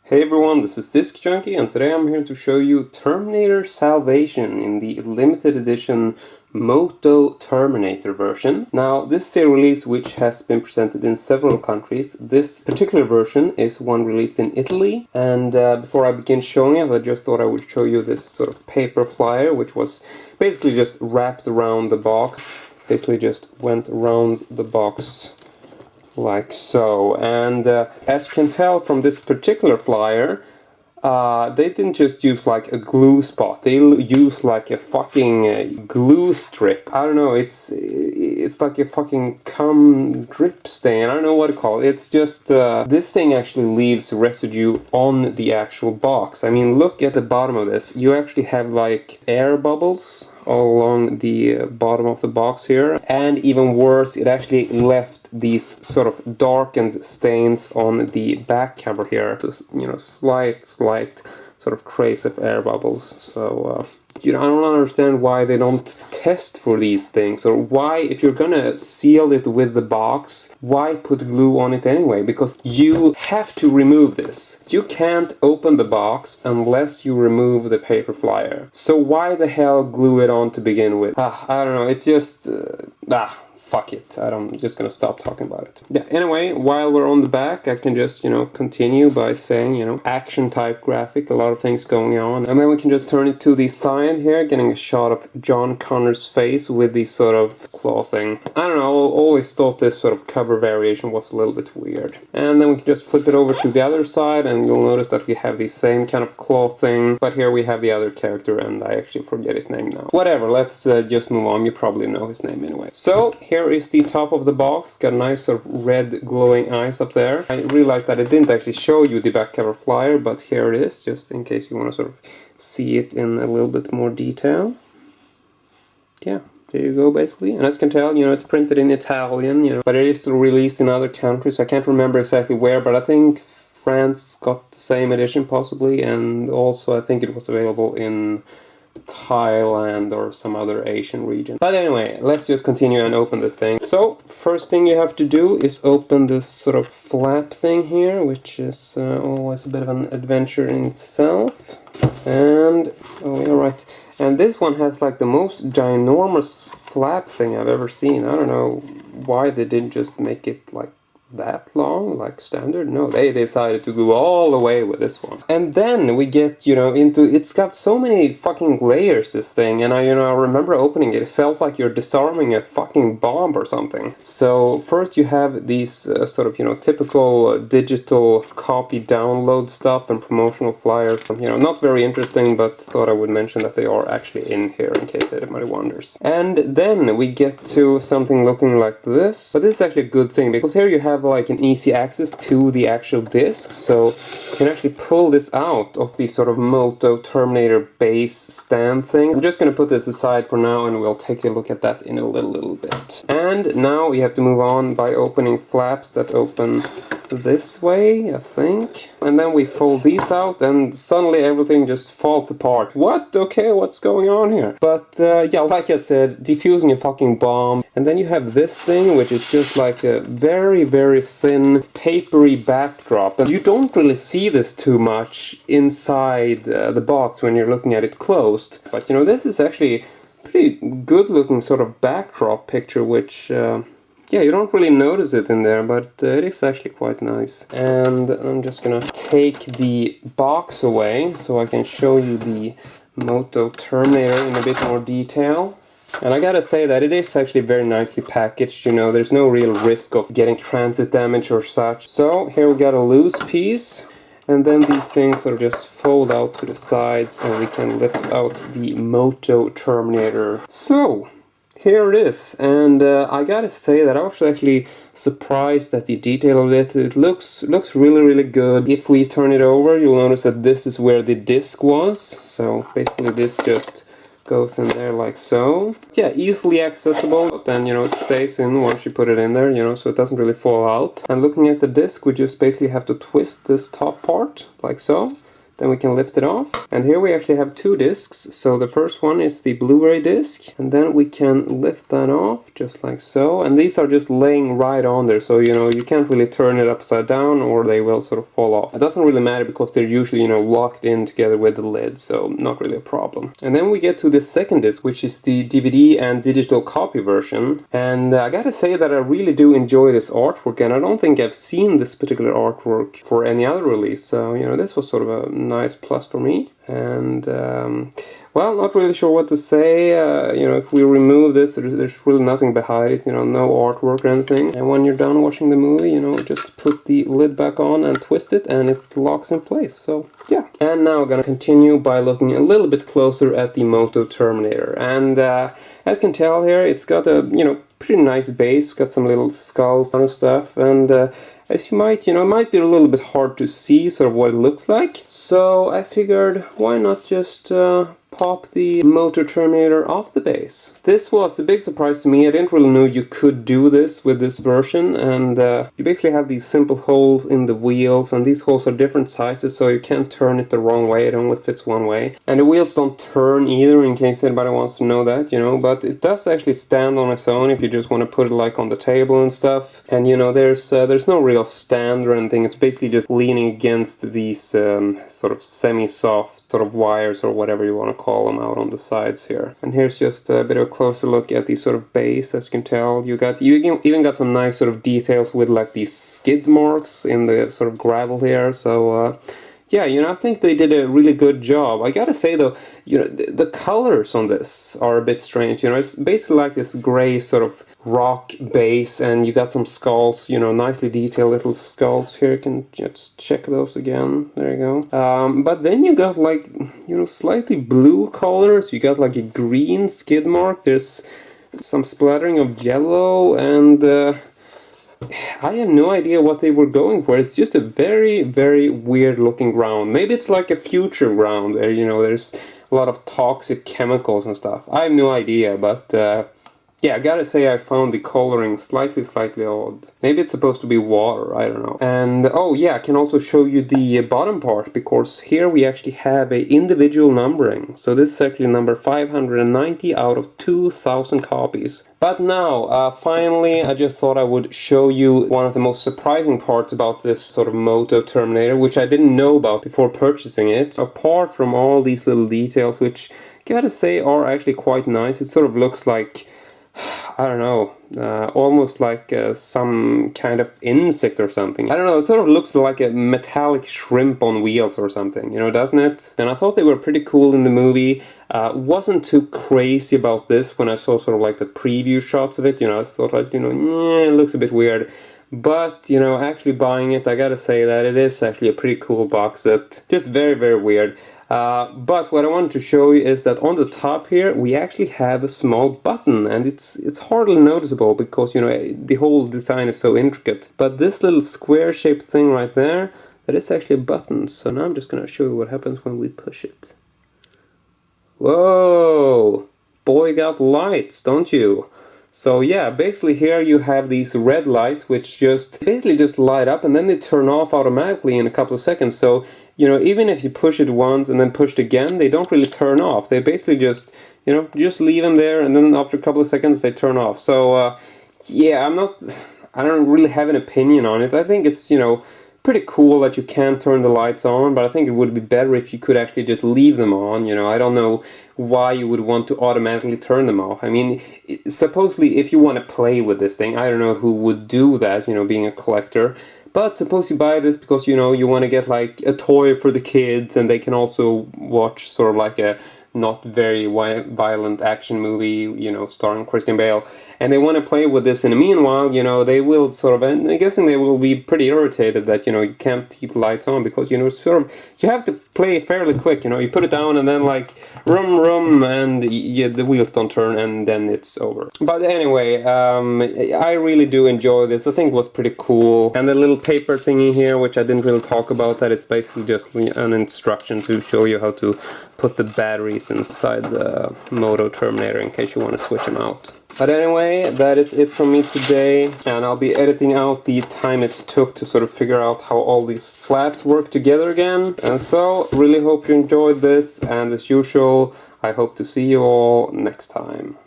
Hey everyone, this is Disc Junkie, and today I'm here to show you Terminator Salvation in the limited edition Moto-Terminator version. Now, this is a release which has been presented in several countries. This particular version is one released in Italy, and before I begin showing it, I just thought I would show you this sort of paper flyer, which was basically just wrapped around the box. Basically just went around the box like so, and as you can tell from this particular flyer, they didn't just use like a glue spot, they used like a fucking glue strip. I don't know, it's like a fucking cum drip stain, I don't know what to call it. It's just, this thing actually leaves residue on the actual box. I mean, look at the bottom of this, you actually have like air bubbles all along the bottom of the box here, and even worse, it actually left these sort of darkened stains on the back cover here. Just, you know, slight sort of trace of air bubbles. So you know, I don't understand why they don't test for these things, or why, if you're gonna seal it with the box, why put glue on it anyway? Because you have to remove this. You can't open the box unless you remove the paper flyer. So why the hell glue it on to begin with? I don't know, it's just fuck it. I'm just gonna stop talking about it. Yeah, anyway, while we're on the back, I can just, you know, continue by saying, you know, action type graphic, a lot of things going on. And then we can just turn it to the side here, getting a shot of John Connor's face with the sort of claw thing. I don't know, I always thought this sort of cover variation was a little bit weird. And then we can just flip it over to the other side, and you'll notice that we have the same kind of claw thing, but here we have the other character, and I actually forget his name now. Whatever, let's just move on. You probably know his name anyway. So, here is the top of the box, got a nice sort of red glowing eyes up there. I realized that it didn't actually show you the back cover flyer, but here it is, just in case you want to sort of see it in a little bit more detail. Yeah, there you go basically. And as you can tell, you know, it's printed in Italian, you know, but it is released in other countries. I can't remember exactly where, but I think France got the same edition possibly, and also I think it was available in Thailand or some other Asian region. But anyway, let's just continue and open this thing. So, first thing you have to do is open this sort of flap thing here, which is always a bit of an adventure in itself. And, oh yeah, right. And this one has like the most ginormous flap thing I've ever seen. I don't know why they didn't just make it like that long, like standard. No, they decided to go all the way with this one. And then we get, you know, into, it's got so many fucking layers, this thing, and I remember opening it, it felt like you're disarming a fucking bomb or something. So first you have these sort of, you know, typical digital copy download stuff and promotional flyers. You know, not very interesting, but thought I would mention that they are actually in here in case anybody wonders. And then we get to something looking like this, but this is actually a good thing, because here you have like an easy access to the actual disc, so you can actually pull this out of the sort of Moto-Terminator base stand thing. I'm just gonna put this aside for now, and we'll take a look at that in a little bit. And now we have to move on by opening flaps that open this way, I think. And then we fold these out, and suddenly everything just falls apart. What? Okay, what's going on here? But yeah, like I said, defusing a fucking bomb. And then you have this thing, which is just like a very thin, papery backdrop. And you don't really see this too much inside the box when you're looking at it closed. But you know, this is actually a pretty good looking sort of backdrop picture, which yeah, you don't really notice it in there, but it is actually quite nice. And I'm just gonna take the box away so I can show you the Moto-Terminator in a bit more detail. And I gotta say that it is actually very nicely packaged, you know, there's no real risk of getting transit damage or such. So here we got a loose piece, and then these things sort of just fold out to the sides, and we can lift out the Moto-Terminator. So, here it is, and I gotta say that I was actually surprised at the detail of it. It looks really good. If we turn it over, you'll notice that this is where the disc was. So basically this just goes in there like so. Yeah, easily accessible, but then, you know, it stays in once you put it in there, you know, so it doesn't really fall out. And looking at the disc, we just basically have to twist this top part, like so. Then we can lift it off. And here we actually have 2 discs. So the first one is the Blu-ray disc. And then we can lift that off, just like so. And these are just laying right on there. So, you know, you can't really turn it upside down or they will sort of fall off. It doesn't really matter because they're usually, you know, locked in together with the lid. So not really a problem. And then we get to the second disc, which is the DVD and digital copy version. And I gotta say that I really do enjoy this artwork. And I don't think I've seen this particular artwork for any other release. So, you know, this was sort of a nice plus for me. And well, not really sure what to say. You know, if we remove this, there's really nothing behind it, you know, no artwork or anything. And when you're done watching the movie, you know, just put the lid back on and twist it and it locks in place. So yeah. And now I'm gonna continue by looking a little bit closer at the Moto-Terminator. And as you can tell here, it's got a, you know, pretty nice base, got some little skulls and stuff. And as you might, you know, it might be a little bit hard to see sort of what it looks like. So I figured, why not just pop the Moto-Terminator off the base. This was a big surprise to me. I didn't really know you could do this with this version, and you basically have these simple holes in the wheels, and these holes are different sizes, so you can't turn it the wrong way. It only fits one way. And the wheels don't turn either, in case anybody wants to know that, you know, but it does actually stand on its own if you just want to put it like on the table and stuff. And you know, there's no real stand or anything. It's basically just leaning against these sort of semi-soft sort of wires or whatever you want to call them out on the sides here. And here's just a bit of a closer look at the sort of base. As you can tell, you even got some nice sort of details with like these skid marks in the sort of gravel here. So yeah, you know, I think they did a really good job. I gotta say though, you know, the colors on this are a bit strange. You know, it's basically like this gray sort of rock base, and you got some skulls, you know, nicely detailed little skulls here. You can just check those again. There you go. But then you got like, you know, slightly blue colors. You got like a green skid mark. There's some splattering of yellow, and I have no idea what they were going for. It's just a very, very weird looking ground. Maybe it's like a future ground where, you know, there's a lot of toxic chemicals and stuff. I have no idea, but yeah, I gotta say I found the coloring slightly odd. Maybe it's supposed to be water, I don't know. And oh yeah, I can also show you the bottom part, because here we actually have a individual numbering. So this is actually number 590 out of 2,000 copies. But now, finally, I just thought I would show you one of the most surprising parts about this sort of Moto-Terminator, which I didn't know about before purchasing it. Apart from all these little details, which I gotta say are actually quite nice. It sort of looks like, I don't know, almost like some kind of insect or something. I don't know, it sort of looks like a metallic shrimp on wheels or something, you know, doesn't it? And I thought they were pretty cool in the movie. Wasn't too crazy about this when I saw sort of like the preview shots of it, you know, I thought like, you know, it looks a bit weird. But, you know, actually buying it, I gotta say that it is actually a pretty cool box set. Just very, very weird. But what I wanted to show you is that on the top here we actually have a small button, and it's hardly noticeable because, you know, the whole design is so intricate. But this little square shaped thing right there, that is actually a button. So now I'm just gonna show you what happens when we push it. Whoa! Boy got lights, don't you? So yeah, basically here you have these red lights which basically just light up, and then they turn off automatically in a couple of seconds. So, you know, even if you push it once and then push it again, they don't really turn off. They basically just, you know, just leave them there, and then after a couple of seconds they turn off. So yeah, I don't really have an opinion on it. I think it's, you know, pretty cool that you can turn the lights on, but I think it would be better if you could actually just leave them on, you know. I don't know why you would want to automatically turn them off. I mean, supposedly if you want to play with this thing, I don't know who would do that, you know, being a collector. But suppose you buy this because, you know, you want to get like a toy for the kids, and they can also watch sort of like a not very violent action movie, you know, starring Christian Bale, and they want to play with this. In the meanwhile, you know, they will sort of, and I'm guessing they will be pretty irritated that, you know, you can't keep the lights on, because, you know, sort of, you have to play fairly quick, you know, you put it down and then like rum, and yeah, the wheels don't turn, and then it's over. But anyway, I really do enjoy this. I think it was pretty cool. And the little paper thingy here, which I didn't really talk about, that is basically just an instruction to show you how to put the batteries inside the Moto-Terminator in case you want to switch them out. But anyway, that is it from me today, and I'll be editing out the time it took to sort of figure out how all these flaps work together again. And so, really hope you enjoyed this, and as usual, I hope to see you all next time.